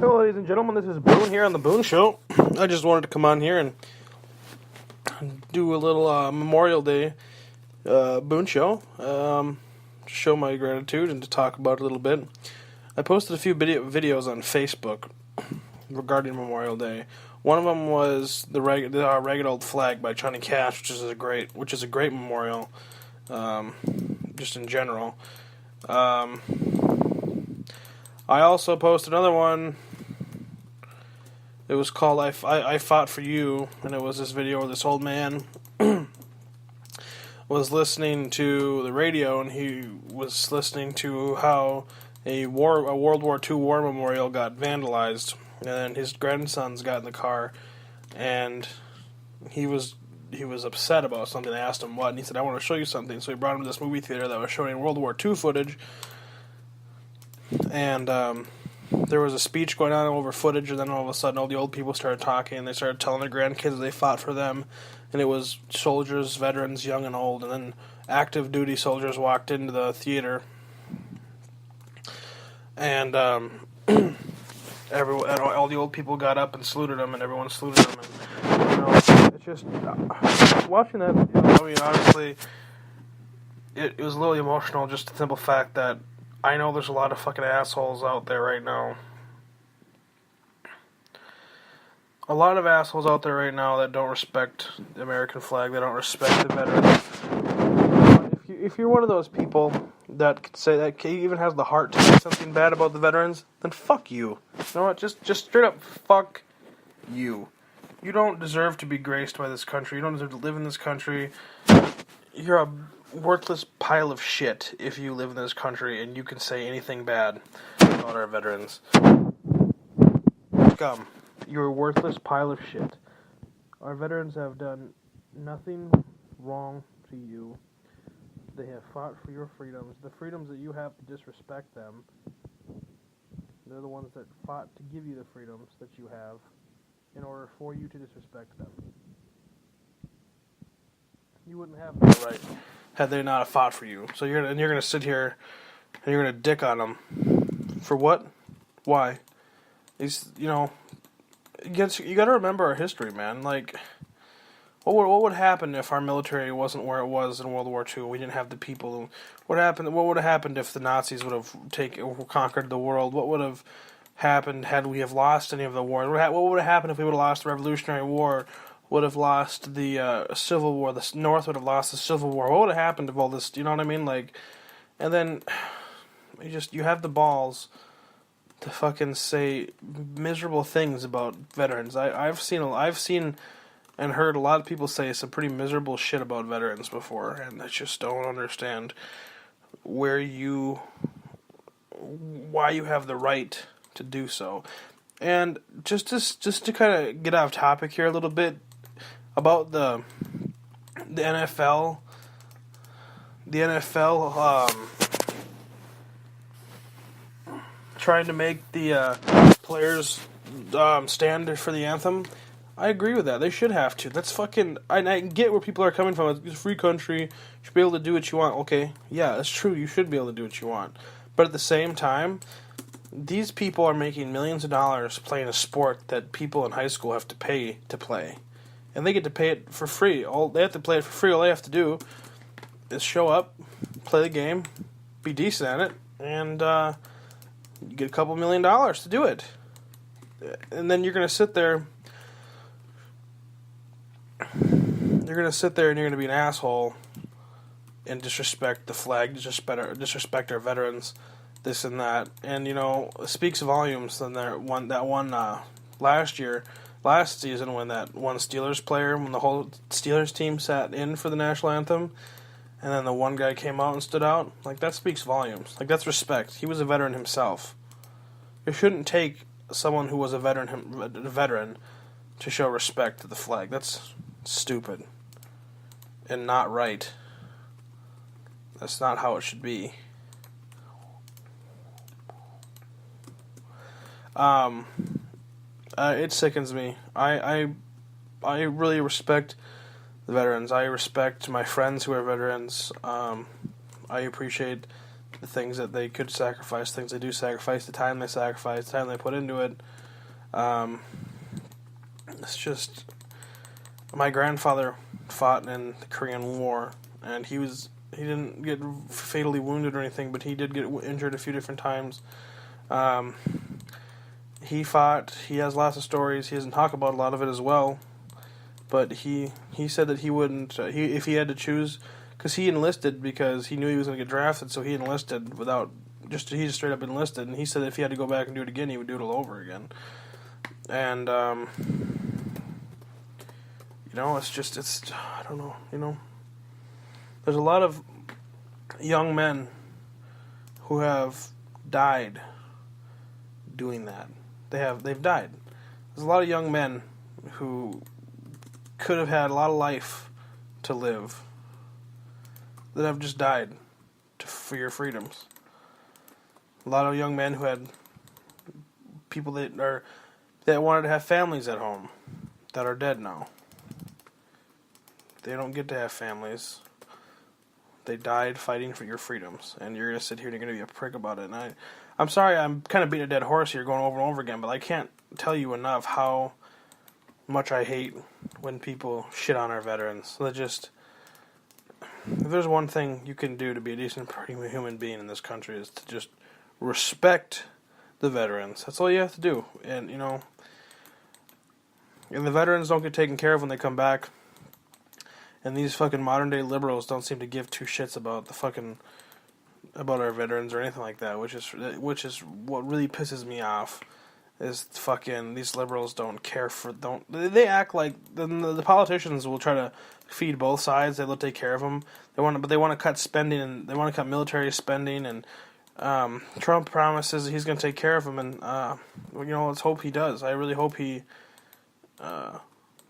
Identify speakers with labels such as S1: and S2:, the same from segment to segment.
S1: Hello, ladies and gentlemen. This is Boone here on the Boone Show. I just wanted to come on here and do a little Memorial Day Boone Show. To show my gratitude and to talk about it a little bit. I posted a few videos on Facebook regarding Memorial Day. One of them was the Ragged Old Flag by Johnny Cash, which is a great memorial, just in general. I also posted another one. It was called I Fought For You, and it was this video where this old man was listening to the radio, and he was listening to how a World War II war memorial got vandalized, and then his grandsons got in the car, and he was upset about something. I asked him what, and he said, "I want to show you something." So he brought him to this movie theater that was showing World War II footage, and there was a speech going on over footage, and then all of a sudden all the old people started talking, and they started telling their grandkids they fought for them, and it was soldiers, veterans, young and old, and then active duty soldiers walked into the theater, and all the old people got up and saluted them, and everyone saluted them, and it's just watching that. Honestly, it was a little emotional. Just the simple fact that I know there's a lot of fucking assholes out there right now. A lot of assholes out there right now that don't respect the American flag. They don't respect the veterans. If you're one of those people that could say that even has the heart to say something bad about the veterans, then fuck you. You know what? Just straight up fuck you. You don't deserve to be graced by this country. You don't deserve to live in this country. You're a worthless pile of shit if you live in this country and you can say anything bad about our veterans. Scum. You're a worthless pile of shit. Our veterans have done nothing wrong to you. They have fought for your freedoms. The freedoms that you have to disrespect them, they're the ones that fought to give you the freedoms that you have in order for you to disrespect them. You wouldn't have no right had they not fought for you. So you're gonna sit here and you're gonna dick on them for what? Why? You got to remember our history, man. Like, what would happen if our military wasn't where it was in World War II? We didn't have the people. What would have happened if the Nazis would have conquered the world? What would have happened had we have lost any of the war? What would have happened if we would have lost the Revolutionary War? Would have lost the Civil War. The North would have lost the Civil War. What would have happened if all this? You know what I mean? Like, and then you have the balls to fucking say miserable things about veterans. I've seen and heard a lot of people say some pretty miserable shit about veterans before, and I just don't understand why you have the right to do so. And just to kind of get off topic here a little bit about the NFL. The NFL trying to make the players stand for the anthem. I agree with that. They should have to. That's fucking... I get where people are coming from. It's a free country. You should be able to do what you want. Okay, yeah, that's true. You should be able to do what you want. But at the same time, these people are making millions of dollars playing a sport that people in high school have to pay to play. And they get to pay it for free. They have to play it for free. All they have to do is show up, play the game, be decent at it, and you get a couple $1 million to do it. And then you're going to sit there... You're going to sit there and you're going to be an asshole and disrespect the flag, disrespect our veterans, this and that. And, it speaks volumes than that one last season when that one Steelers player, when the whole Steelers team sat in for the national anthem, and then the one guy came out and stood out. Like, that speaks volumes. Like, that's respect. He was a veteran himself. It shouldn't take someone who was a veteran to show respect to the flag. That's stupid and not right. That's not how it should be. It sickens me. I really respect the veterans. I respect my friends who are veterans. I appreciate the things that they could sacrifice, things they do sacrifice, the time they sacrifice, the time they put into it. It's just, my grandfather fought in the Korean War, and he didn't get fatally wounded or anything, but he did get injured a few different times. He fought. He has lots of stories. He doesn't talk about a lot of it as well, but he said that he wouldn't, if he had to choose, because he enlisted because he knew he was going to get drafted, so he enlisted he just straight up enlisted, and he said that if he had to go back and do it again, he would do it all over again. And, I don't know, there's a lot of young men who have died doing that. They've died. There's a lot of young men who could have had a lot of life to live that have just died for your freedoms. A lot of young men who had people that wanted to have families at home that are dead now. They don't get to have families. They died fighting for your freedoms, and you're going to sit here and you're going to be a prick about it. And I'm sorry, I'm kind of beating a dead horse here going over and over again, but I can't tell you enough how much I hate when people shit on our veterans. If there's one thing you can do to be a decent human being in this country is to just respect the veterans. That's all you have to do. And, and the veterans don't get taken care of when they come back. And these fucking modern day liberals don't seem to give two shits about about our veterans or anything like that, which is what really pisses me off. Is fucking these liberals they act like the politicians will try to feed both sides. They'll take care of them. They want to cut spending, and they want to cut military spending, and Trump promises he's going to take care of them, and let's hope he does. I really hope he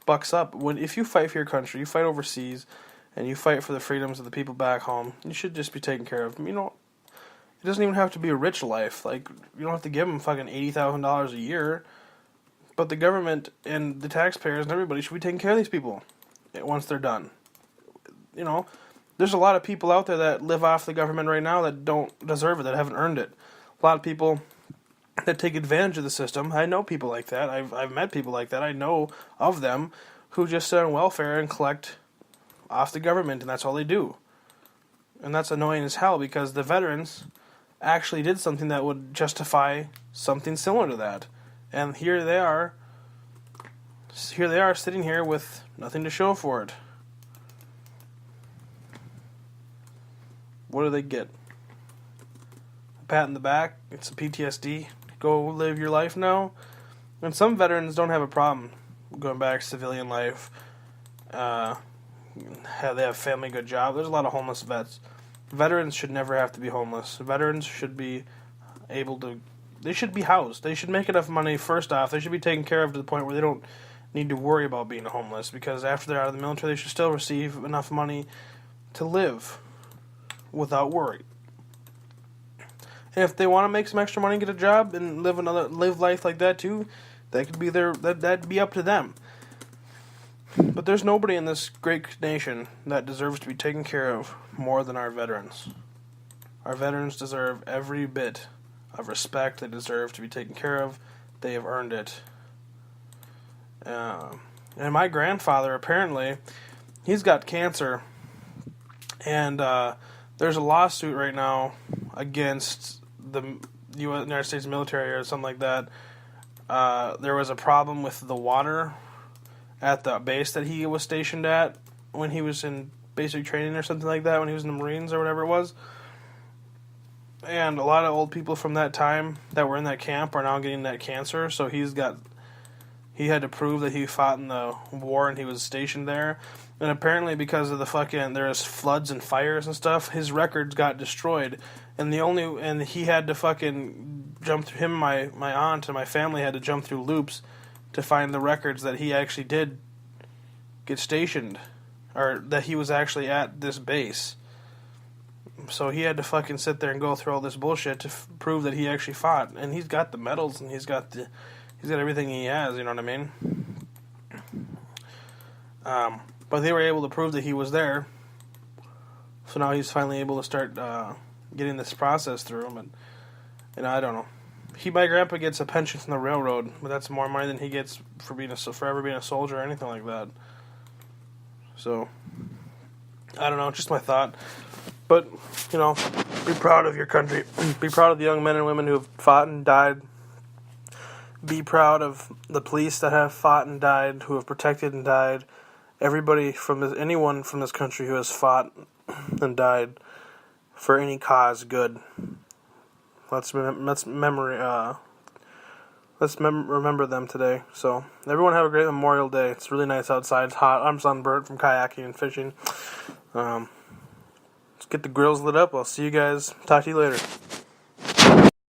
S1: bucks up. If you fight for your country, you fight overseas, and you fight for the freedoms of the people back home, you should just be taken care of. It doesn't even have to be a rich life. Like, you don't have to give them fucking $80,000 a year, but the government and the taxpayers and everybody should be taking care of these people once they're done. There's a lot of people out there that live off the government right now that don't deserve it, that haven't earned it. A lot of people that take advantage of the system. I know people like that. I've met people like that. I know of them who just sit on welfare and collect off the government, and that's all they do. And that's annoying as hell, because the veterans actually did something that would justify something similar to that. And here they are sitting here with nothing to show for it. What do they get? A pat in the back? It's a PTSD. Go live your life now. And some veterans don't have a problem going back to civilian life. They have family, good job. There's a lot of homeless vets. Veterans should never have to be homeless. Veterans should be they should be housed. They should make enough money, first off. They should be taken care of to the point where they don't need to worry about being homeless, because after they're out of the military, they should still receive enough money to live without worry. And if they want to make some extra money and get a job and live life like that too, that could be that'd be up to them. But there's nobody in this great nation that deserves to be taken care of more than our veterans. Our veterans deserve every bit of respect. They deserve to be taken care of. They have earned it. And my grandfather, apparently, he's got cancer. And there's a lawsuit right now against the United States military or something like that. There was a problem with the water at the base that he was stationed at when he was in basic training or something like that, when he was in the Marines or whatever it was. And a lot of old people from that time that were in that camp are now getting that cancer, so he had to prove that he fought in the war and he was stationed there. And apparently because of there's floods and fires and stuff, his records got destroyed. And he had to fucking jump through, my aunt and my family had to jump through loops to find the records that he actually did get stationed, or that he was actually at this base. So he had to fucking sit there and go through all this bullshit to prove that he actually fought. And he's got the medals and he's got everything he has, you know what I mean? But they were able to prove that he was there. So now he's finally able to start getting this process through. And I don't know. My grandpa gets a pension from the railroad, but that's more money than he gets for ever being a soldier or anything like that. So I don't know, just my thought. But be proud of your country. Be proud of the young men and women who have fought and died. Be proud of the police that have fought and died, who have protected and died. Anyone from this country who has fought and died for any cause good. Let's remember them today. So everyone have a great Memorial Day. It's really nice outside. It's hot. I'm sunburnt from kayaking and fishing. Let's get the grills lit up. I'll see you guys. Talk to you later.